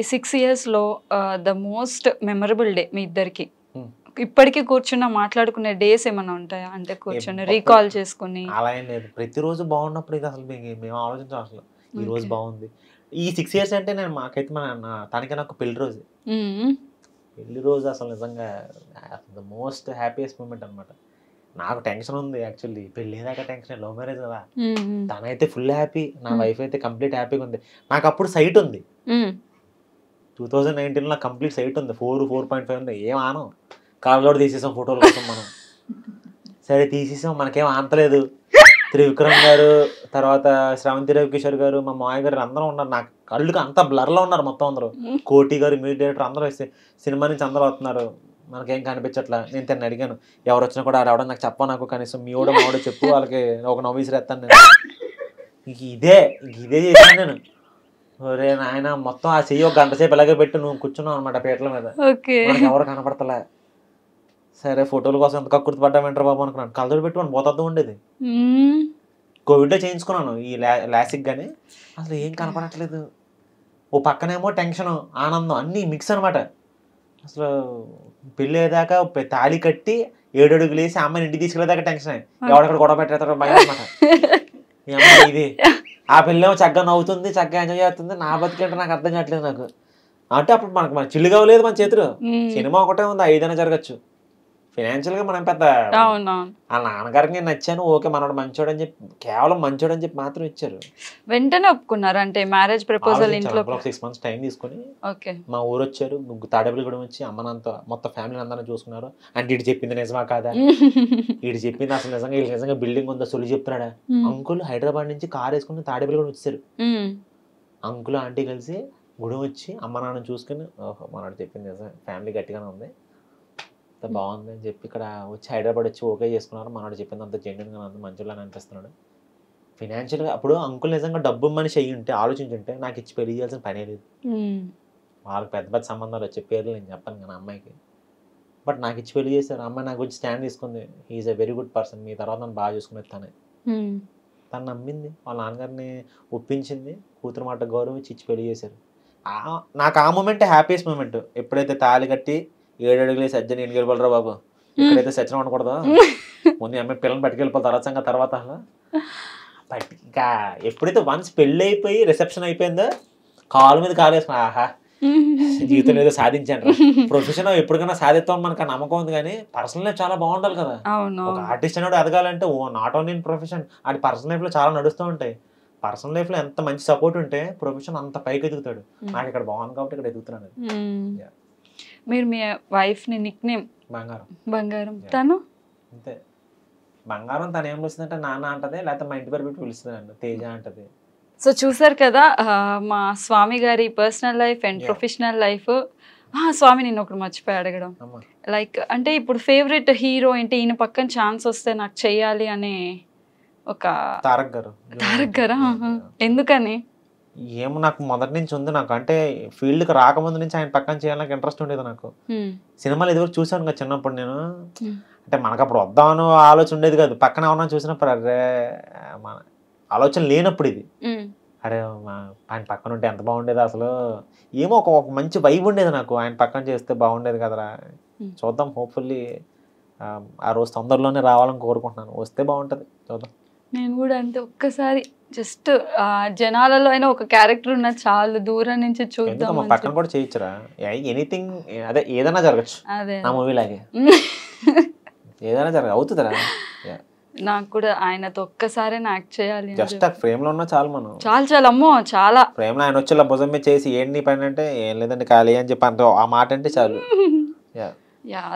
ఈ 6 ఇయర్స్‌లో the most memorable day మీ ఇద్దరికి ఇప్పటికీ కూర్చున్న మాట్లాడుకునే డేస్ ఏమైనా ఉంటాయా? అంటే కూర్చొని రీకాల్ చేసుకొని. అలా ఏం లేదు. ప్రతిరోజు బాగున్నప్పుడు ఇది అసలు మేము ఆలోచించాం అసలు. ఈ రోజు బాగుంది. ఈ 6 ఇయర్స్ అంటే మాకైతే తనకి నాకు పెళ్లి రోజు. పెళ్లి రోజు అసలు నిజంగా ద మోస్ట్ హ్యాపీయెస్ట్ మూమెంట్ అనమాట. నాకు టెన్షన్ ఉంది యాక్చువల్లీ. పెళ్లి దాకా టెన్షన్, లవ్ మ్యారేజ్ కదా. తనైతే ఫుల్ హ్యాపీ, నా వైఫ్ అయితే కంప్లీట్ హ్యాపీగా ఉంది. నాకు అప్పుడు సైట్ ఉంది. 2019లో కంప్లీట్ సైట్ ఉంది. 4.5 ఉంది. ఏం ఆనం కాళ్ళు కూడా తీసేసాం ఫోటోల కోసం మనం. సరే తీసేసాం, మనకేం ఆంతలేదు. త్రివిక్రమ్ గారు, తర్వాత శ్రావంతి రవికిషోర్ గారు, మా మాయ గారు అందరూ ఉన్నారు. నాకు కళ్ళుకి అంతా బ్లర్లో ఉన్నారు మొత్తం అందరూ. కోటి గారు, మ్యూజిక్ డైరెక్టర్ అందరూ సినిమా నుంచి అందరూ వస్తున్నారు. మనకేం కనిపించట్లా. నేను తను అడిగాను, ఎవరు వచ్చినా కూడా రావడం నాకు చెప్పా, నాకు కనీసం మీ ఓడ మావిడ చెప్పు, వాళ్ళకి ఒక నవ్వేసిరేస్తాను నేను. ఇదే చేశాను నేను. ఒరే నాయన మొత్తం ఆ చెయ్యి ఒక గంట సేపు ఇలాగే పెట్టి నువ్వు కూర్చున్నావు అనమాట పీటల మీద. మనకి ఎవరు కనపడతలే. సరే ఫోటోల కోసం ఎంత కక్కుర్తి పడ్డామంటారు బాబు అనుకున్నాను. కళ్ళతో పెట్టి మనం పోతూ ఉండేది. కోవిడ్లో చేయించుకున్నాను ఈ లాసిక్ గానీ అసలు ఏం కనపడట్లేదు. ఓ పక్కనేమో టెన్షన్, ఆనందం అన్నీ మిక్స్ అనమాట. అసలు పెళ్ళి అయ్యేదాకా తాళి కట్టి 7 అడుగులు వేసి అమ్మాయిని ఇంటికి తీసుకెళ్ళేదాకా టెన్షన్. ఎవడెక్కడ గొడవ పెట్టేస్తాడో భయం అనమాట. ఈ అమ్మాయి ఇది ఆ పిల్లేమో చక్కగా నవ్వుతుంది, చక్కగా ఎంజాయ్ చేస్తుంది. నా బతికేంటే నాకు అర్థం కావట్లేదు నాకు. అంటే అప్పుడు మన చిల్లుగా లేదు మన చేతులు. సినిమా ఒకటే ఉంది, 5 అయినా జరగచ్చు. ఫైనాన్షియల్గా మనం పెద్ద ఆ నాన్నగారికి నేను నచ్చాను, ఓకే మనోడు మంచోడు అని చెప్పి, కేవలం మంచోడు అని చెప్పి మాత్రం ఇచ్చారు. వెంటనే ఒప్పుకున్నారు అంటే మ్యారేజ్ ప్రపోజల్ ఇంట్లో 6 months టైం తీసుకుని మా ఊరు వచ్చారు. తాడేపల్లిగూడెం వచ్చి అమ్మనంతా మొత్తం ఫ్యామిలీ అందరినీ చూసుకున్నారు. అంటే ఇటు చెప్పింది నిజమా కాదా, ఇటు చెప్పింది అసలు నిజంగా నిజంగా బిల్డింగ్ ఉందా సొలి చెప్తున్నాడా. అంకుల్ హైదరాబాద్ నుంచి కార్ వేసుకుని తాడేపల్లిగూడెం వచ్చారు. అంకుల్ ఆంటీ కలిసి గుడి వచ్చి అమ్మ నాన్న చూసుకుని, ఓహో మనోడు చెప్పింది నిజం, ఫ్యామిలీ గట్టిగానే ఉంది, బాగుంది అని చెప్పి ఇక్కడ వచ్చి హైదరాబాద్ వచ్చి ఓకే చేసుకున్నారు. మనోడు చెప్పింది అంత జెన్యున్గా ఉంది, మంచిగానే అనిపిస్తున్నాడు. ఫైనాన్షియల్గా అప్పుడు అంకుల్ నిజంగా డబ్బు మనిషి అయ్యి ఉంటే, ఆలోచించుంటే నాకు ఇచ్చి పెళ్లి చేయాల్సిన పనే లేదు. వాళ్ళకి పెద్ద పెద్ద సంబంధాలు వచ్చే పేర్లు నేను చెప్పాను కానీ అమ్మాయికి. బట్ నాకు ఇచ్చి పెళ్లి చేశారు. అమ్మాయి నాకు వచ్చి స్టాండ్ తీసుకుంది, he's a very good person, మీ తర్వాత నన్ను బాగా చూసుకునేది తనే. తను నమ్మింది, వాళ్ళ నాన్నగారిని ఒప్పించింది, కూతురు మాట గౌరవించి ఇచ్చి పెళ్లి చేశారు. నాకు ఆ మూమెంట్ హ్యాపీయెస్ట్ మూమెంట్. ఎప్పుడైతే తాళి కట్టి 7 అడుగులు సజ్జని ఇంటికి వెళ్ళిపోలరా బాబు, ఇక్కడైతే సత్యం ఉండకూడదు, ముందు అమ్మాయి పిల్లల్ని పట్టుకెళ్ళిపోతారు తర్వాత అసలు బట్ ఇంకా ఎప్పుడైతే వన్స్ పెళ్ళి అయిపోయి రిసెప్షన్ అయిపోయిందో కాలు మీద కాలు వేసుకున్నా, ఆహా జీవితంలో ఏదో సాధించాను. ప్రొఫెషన్ ఎప్పటికైనా సాధిస్తాం మనకు నమ్మకం ఉంది, కానీ పర్సనల్ లైఫ్ చాలా బాగుండాలి కదా. ఒక ఆర్టిస్ట్ అనేవాడు ఎదగాలంటే నాట్ ఓన్లీ ఇన్ ప్రొఫెషన్, అది పర్సనల్ లైఫ్లో చాలా నడుస్తూ ఉంటాయి. పర్సనల్ లైఫ్లో ఎంత మంచి సపోర్ట్ ఉంటే ప్రొఫెషన్ అంత పైకి ఎదుగుతాడు. నాకు ఇక్కడ బాగుంది కాబట్టి ఇక్కడ ఎదుగుతున్నాను. మీరు మీ వైఫ్ ని నిక్ నేమ్ బంగారం, తను అంతే బంగారం. తను ఏం పిలుస్తుందంటే నాన్న అంటది, లేకపోతే మా ఇంటి పేరు పెట్టి పిలుస్తుంది, తేజ అంటది. సో చూసారు కదా మా స్వామి గారి personal life and professional life. Swami నేను ఒకటి మర్చిపోయి అడగడం, లైక్ అంటే ఇప్పుడు ఫేవరెట్ హీరో ఏంటి, ఈయన పక్కన ఛాన్స్ వస్తే నాకు చెయ్యాలి అనే ఒక తారక్ గారు. ఎందుకని? ఏమో నాకు మొదటి నుంచి ఉంది. నాకు అంటే ఫీల్డ్కి రాకముందు నుంచి ఆయన పక్కన చేయాలని నాకు ఇంట్రెస్ట్ ఉండేది. నాకు సినిమాలు ఎదురు చూసాను కదా చిన్నప్పుడు నేను. అంటే మనకు అప్పుడు వద్దామని ఆలోచన ఉండేది కాదు. పక్కన ఎవరన్నా చూసినప్పుడు అరే మన ఆలోచన లేనప్పుడు ఇది, అరే ఆయన పక్కన ఉంటే ఎంత బాగుండేది అసలు. ఏమో ఒక మంచి వైబ్ ఉండేది నాకు, ఆయన పక్కన చేస్తే బాగుండేది కదరా. చూద్దాం, హోప్ఫుల్లీ ఆ రోజు తొందరలోనే రావాలని కోరుకుంటున్నాను. వస్తే బాగుంటుంది, చూద్దాం. నేను కూడా అంటే ఒక్కసారి జస్ట్ జనాలలో అయినా ఒక క్యారెక్టర్ ఉన్న చాలు, దూరం నుంచి చూద్దాం. పక్కన కూడా చేయొచ్చురా, ఎనీథింగ్ అదే ఏదైనా జరగచ్చు నా మూవీ లాగే. ఏదైనా అవుతుందిరా. నాకు కూడా ఆయనతో ఒక్కసారి యాక్ట్ చేయాలి. జస్ట్ ఫ్రేమ్ లో ఉన్నా చాలు, మనం చాలా అమ్మో చాలా ఫ్రేమ్ లో ఆయన వచ్చి భుజం మీద చేసి ఏంటి పని అంటే ఏం లేదండి ఖాళీ అని చెప్పి అంత ఆ మాట అంటే చాలు.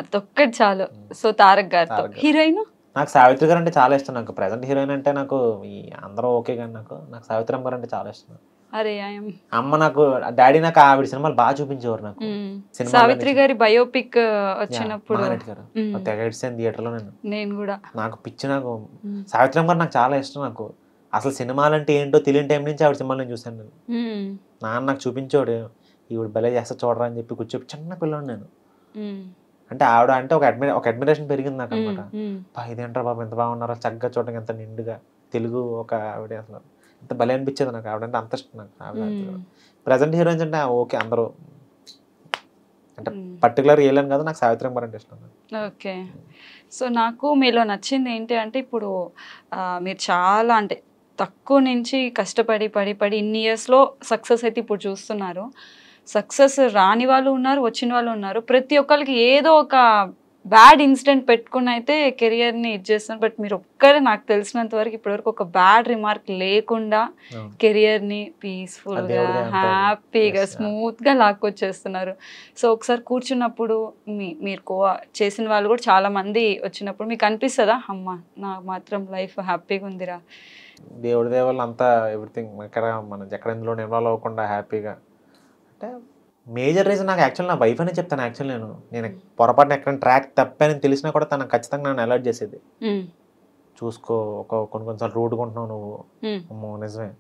అదొక్కటి చాలు. సో తారక్ గారితో. హీరోయిన్ నాకు సావిత్రి గారు అంటే చాలా ఇష్టం. నాకు ప్రెసెంట్ హీరోయిన్ అంటే నాకు ఈ అందరూ ఓకే, కానీ నాకు సావిత్రమ్మ గారు అంటే చాలా ఇష్టం. అమ్మ నాకు డాడీ నాకు ఆవిడ సినిమాలు బాగా చూపించేవారు. నాకు సావిత్రి గారి బయోపిక్ వచ్చినప్పుడు థియేటర్ లో నేను కూడా నాకు పిచ్చి. నాకు సావిత్రమ్మ గారు నాకు చాలా ఇష్టం. నాకు అసలు సినిమాలు అంటే ఏంటో తెలియని టైం నుంచి ఆవిడ సినిమాలు నేను చూసాను. నేను నాన్న నాకు చూపించాడు, ఈవిడ భలే చేస్తా చూడరా అని చెప్పి కూర్చోపి చిన్న పిల్లని నేను. అంటే ఆవిడ అంటే ఒక అడ్మిరేషన్ పెరిగింది నాకు అనమాట. ఇదేంటారు బాబు ఎంత బాగున్నారో, చక్కగా చూడడానికి ఎంత నిండుగా తెలుగు ఒక ఆవిడ. అసలు అంత భలే అనిపించేది నాకు ఆవిడంటే అంత ఇష్టం నాకు ఆవిడ. ప్రజెంట్ హీరోయిన్స్ అంటే ఓకే అందరూ అంటే పర్టికులర్ ఏలేను కదా, నాకు సావిత్రి గారు అంటే ఇష్టం. ఓకే. సో నాకు మీలో నచ్చింది ఏంటి అంటే ఇప్పుడు మీరు చాలా అంటే తక్కువ నుంచి కష్టపడి పడి పడి ఇన్ని ఇయర్స్లో సక్సెస్ అయితే ఇప్పుడు చూస్తున్నారు. సక్సెస్ రాని వాళ్ళు ఉన్నారు, వచ్చిన వాళ్ళు ఉన్నారు. ప్రతి ఒక్కరికి ఏదో ఒక బ్యాడ్ ఇన్సిడెంట్ పెట్టుకుని అయితే కెరియర్ని ఇది చేస్తున్నారు. బట్ మీరు ఒక్కరే నాకు తెలిసినంత వరకు ఇప్పటివరకు ఒక బ్యాడ్ రిమార్క్ లేకుండా కెరియర్ని పీస్ఫుల్గా హ్యాపీగా స్మూత్గా లాక్కొచ్చేస్తున్నారు. సో ఒకసారి కూర్చున్నప్పుడు మీరు చేసిన వాళ్ళు కూడా చాలా మంది వచ్చినప్పుడు మీకు అనిపిస్తుందా, అమ్మ నాకు మాత్రం లైఫ్ హ్యాపీగా ఉందిరా? దేవుడి దేవాళ్ళు అంతా ఎవ్రీథింగ్ ఇక్కడ మనం ఎక్కడ ఇందులో ఇన్వాల్వ్ అవ్వకుండా హ్యాపీగా అంటే మేజర్ రీజన్ నాకు యాక్చువల్ నా వైఫ్ అనే చెప్తాను. యాక్చువల్ నేను పొరపాటున ఎక్కడ ట్రాక్ తప్పానని తెలిసినా కూడా తనకు ఖచ్చితంగా నన్ను అలర్ట్ చేసేది. చూసుకో కొన్నిసార్లు రూడ్గా ఉంటున్నావు నువ్వు, అమ్మో నిజమే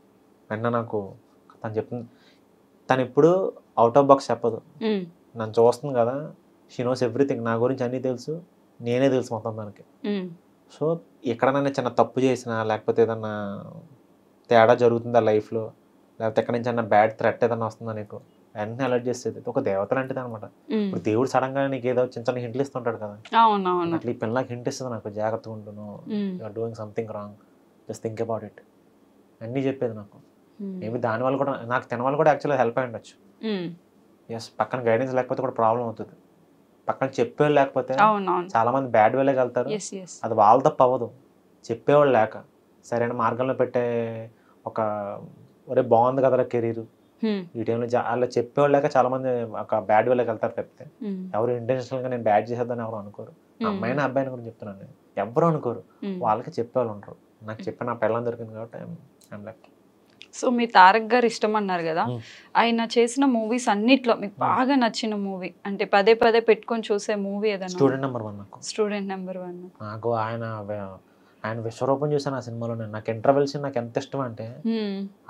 అన్న నాకు తను చెప్తుంది. తను ఎప్పుడు అవుట్ ఆఫ్ బాక్స్ చెప్పదు. నన్ను చూస్తుంది కదా, షీ నోస్ ఎవ్రీథింగ్, నా గురించి అన్నీ తెలుసు, నేనే తెలుసు మొత్తం తనకి. సో ఎక్కడైనా చిన్న తప్పు చేసినా లేకపోతే ఏదన్నా తేడా జరుగుతుందా లైఫ్లో, లేకపోతే ఎక్కడి నుంచి అన్న బ్యాడ్ థ్రెట్ ఏదన్నా వస్తుందా నీకు, వెంటనే అలర్ట్ చేసేది. ఒక దేవత లాంటిది అనమాట. ఇప్పుడు దేవుడు సడన్ గా నీకు ఏదో చిన్న చిన్న హింట్లు ఇస్తుంటాడు కదా, అట్లా ఈ పిల్లలకి హింట్ ఇస్తుంది నాకు, జాగ్రత్తగా ఉంటును, you're doing something wrong, just think about it అన్నీ చెప్పేది నాకు. మేబీ దానివల్ల కూడా నాకు తినవాళ్ళు కూడా యాక్చువల్గా హెల్ప్ అయి ఉండొచ్చు. ఎస్, పక్కన గైడెన్స్ లేకపోతే కూడా ప్రాబ్లం అవుతుంది. పక్కన చెప్పేవాళ్ళు లేకపోతే చాలా మంది బ్యాడ్ వేలోకి వెళ్తారు. అది వాళ్ళ తప్పు అవ్వదు, చెప్పేవాళ్ళు లేక సరైన మార్గంలో పెట్టే ఒక ఒరే బాగుంది కదరా కెరీర్ ఈ టైంలో అలా చెప్పేవాళ్ళు లేక చాలా మంది ఒక బ్యాడ్ వేలోకి వెళ్తారు. తప్పితే ఎవరు ఇంటెన్షనల్ గా నేను బ్యాడ్ చేసేద్దని ఎవరు అనుకోరు. అమ్మాయిని అబ్బాయిని కూడా చెప్తున్నాను నేను, ఎవరు అనుకోరు, వాళ్ళకి చెప్పేవాళ్ళు ఉంటారు. నాకు చెప్పి నా పిల్లలు దొరికింది కాబట్టి ఐఎమ్ లక్కీ. సో మీ తారక్ గారు ఇష్టం అన్నారు కదా, ఆయన చేసిన మూవీస్ అన్నిట్లో మీకు బాగా నచ్చిన మూవీ అంటే పదే పదే పెట్టుకొని చూసే మూవీ ఏదైనా? Student number 1. నాకు స్టూడెంట్ నెంబర్ 1 నాకు ఆయన విశ్వరూపం చూసాను ఆ సినిమాలో. నేను నాకు ఇంటర్వెల్ సీన్ నాకు ఎంత ఇష్టం అంటే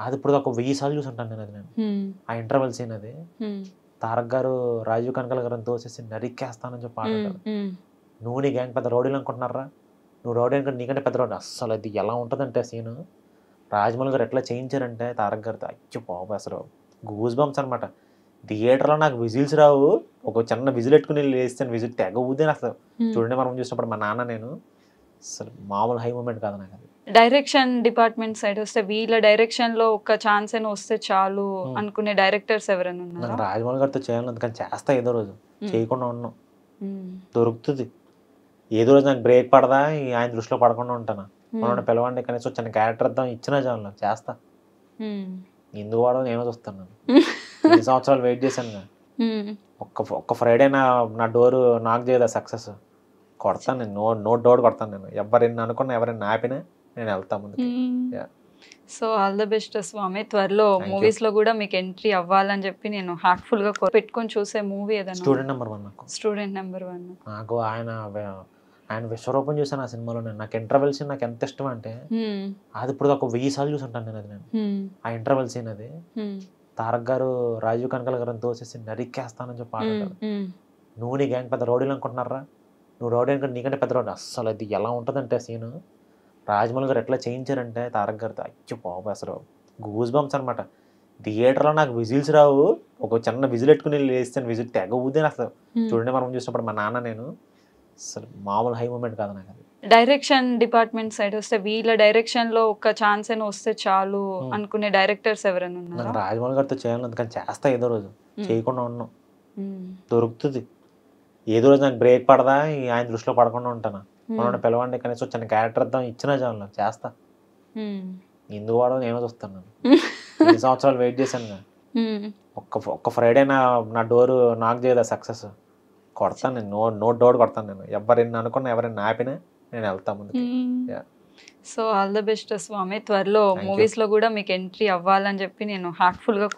అది ఇప్పుడు ఒక 1000 సార్లు చూసుంటాను నేను. అది నేను ఆ ఇంటర్వెల్ సీన్ అది తారక్ గారు రాజీవ్ కనకాల గారిని తోసేసి నరికేస్తానని చెప్పి ఆడారు. నువ్వు నీ గ్యాంగ్ పెద్ద రౌడీలు అనుకుంటున్నారా, నువ్వు రౌడీ అనుకుంటే నీకంటే పెద్ద రౌడీ. అస్సలు అది ఎలా ఉంటుందంటే సీన్ రాజమౌళి గారు ఎట్లా చేయించారంటే తారక్ గారితో, అయ్యో బాబు అసలు గూస్ బంప్స్ అనమాట. థియేటర్లో నాకు విజిల్స్ రావు, ఒక చిన్న విజిల్ పెట్టుకుని వేస్తాను, విజిల్ తెగ ఊదేను అసలు. చూడండి మనం చూసినప్పుడు మా నాన్న నేను అసలు మామూలు హై మూమెంట్ కాదు నాకు అది. డైరెక్షన్ డిపార్ట్మెంట్ సైడ్ వస్తే వీళ్ళ డైరెక్షన్ లో ఒక ఛాన్స్ అయినా వస్తే చాలు అనుకునే డైరెక్టర్స్ ఎవరైనా ఉన్నారు? రాజమౌళి గారితో చేయాలి, అందుకని చేస్తా. ఏదో రోజు చేయకుండా ఉన్నాం, దొరుకుతుంది. ఏదో రోజు నాకు బ్రేక్ పడదా ఆయన దృష్టిలో పడకుండా ఉంటాను. మనం పిలవండి కనీసం చిన్న క్యారెక్టర్ ఇద్దాం ఇచ్చినా చాలు నాకు, చేస్తా. ఎందుకు వాడో నేను చూస్తాను. 2 సంవత్సరాలు వెయిట్ చేశాను. ఒక్క ఫ్రైడే నా డోరు నాక్ చేయదా సక్సెస్ కొడతాను నేను, నో డౌట్ కొడతాను నేను. ఎవరైనా అనుకున్నా ఎవరైనా ఆపినా నేను వెళ్తాను ముందుకు. సో ఆల్ ద బెస్ట్ స్వామి. త్వరలో మూవీస్ లో కూడా మీకు ఎంట్రీ అవ్వాలని చెప్పి నేను హార్ట్ఫుల్ గా పెట్టుకొని చూసే మూవీ ఏదైనా? Student number 1. నాకు స్టూడెంట్ నెంబర్ 1 నాకు ఆయన విశ్వరూపం చూసాను ఆ సినిమాలో. నేను నాకు ఇంటర్వెల్ సీన్ నాకు ఎంత ఇష్టం అంటే అది ఇప్పుడు ఒక 1000 సార్లు చూసుంటాను నేను. అది నేను ఆ ఇంటర్వెల్ సీన్ అది తారక్ గారు రాజీవ్ కనకాల గారిని తోసేసి నరికేస్తానని చెప్పి ఆడారు. నువ్వు నీ గ్యాంగ్ పెద్ద రౌడీలు అనుకుంటున్నారా, నువ్వు రౌడీ అనుకుంటే నీకంటే పెద్ద రౌడీ. అస్సలు అది ఎలా ఉంటుందంటే సీన్ రాజమౌళి గారు ఎట్లా చేయించారంటే తారక్ గారితో, అయ్యో బాబు అసలు గూస్ బంప్స్ అనమాట. థియేటర్లో నాకు విజిల్స్ రావు, ఒక చిన్న విజిల్ పెట్టుకుని వేస్తాను, విజిల్ తెగ ఊదేను అసలు. చూడండి మనం చూసినప్పుడు మా నాన్న నేను అసలు మామూలు హై మూమెంట్ కాదు నాకు అది. డైరెక్షన్ డిపార్ట్మెంట్ సైడ్ వస్తే వీళ్ళ డైరెక్షన్ లో ఒక ఛాన్స్ అయినా వస్తే చాలు అనుకునే డైరెక్టర్స్ ఎవరైనా ఉన్నారు? నాకు రాజమౌళి గారితో చేయాలి, అందుకని చేస్తా. ఏదో రోజు చేయకుండా ఉన్నాం, దొరుకుతుంది. ఏదో రోజు నాకు బ్రేక్ పడదా ఆయన దృష్టిలో పడకుండా ఉంటాను. మనం పిలవండి కనీసం చిన్న క్యారెక్టర్ ఇద్దాం ఇచ్చినా చాలు నాకు, చేస్తా. ఎందుకు వాడో నేను చూస్తాను. 2 సంవత్సరాలు వెయిట్ చేశాను. ఒక్క ఫ్రైడే నా డోరు నాక్ చేయదా సక్సెస్ కొడతాను నేను, నో డౌట్ కొడతాను నేను. ఎవరైనా అనుకున్నా ఎవరైనా ఆపినా నేను వెళ్తాను ముందుకు. సో ఆల్ ద బెస్ట్ స్వామి. త్వరలో మూవీస్ లో కూడా మీకు ఎంట్రీ అవ్వాలని చెప్పి నేను హార్ట్ఫుల్ గా